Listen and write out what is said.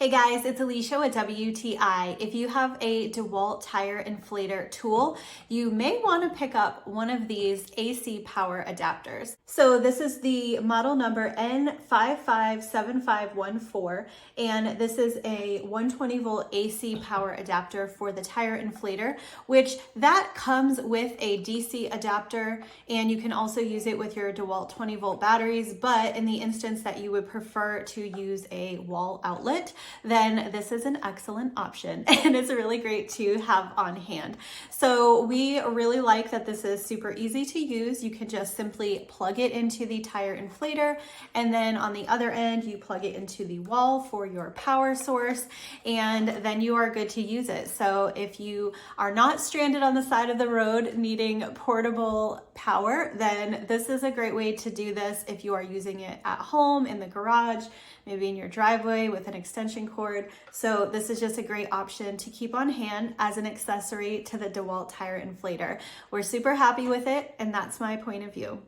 Hey guys, it's Alicia with WTI. If you have a DeWalt tire inflator tool, you may want to pick up one of these AC power adapters. So this is the model number N557514, and this is a 120 volt AC power adapter for the tire inflator, which that comes with a DC adapter, and you can also use it with your DeWalt 20 volt batteries, but in the instance that you would prefer to use a wall outlet, then this is an excellent option and it's really great to have on hand. So we really like that this is super easy to use. You can just simply plug it into the tire inflator, and then on the other end you plug it into the wall for your power source, and then you are good to use it. So if you are not stranded on the side of the road needing portable power, then this is a great way to do this. If you are using it at home, in the garage, maybe in your driveway with an extension cord. So this is just a great option to keep on hand as an accessory to the DeWalt tire inflator. We're super happy with it, and that's my point of view.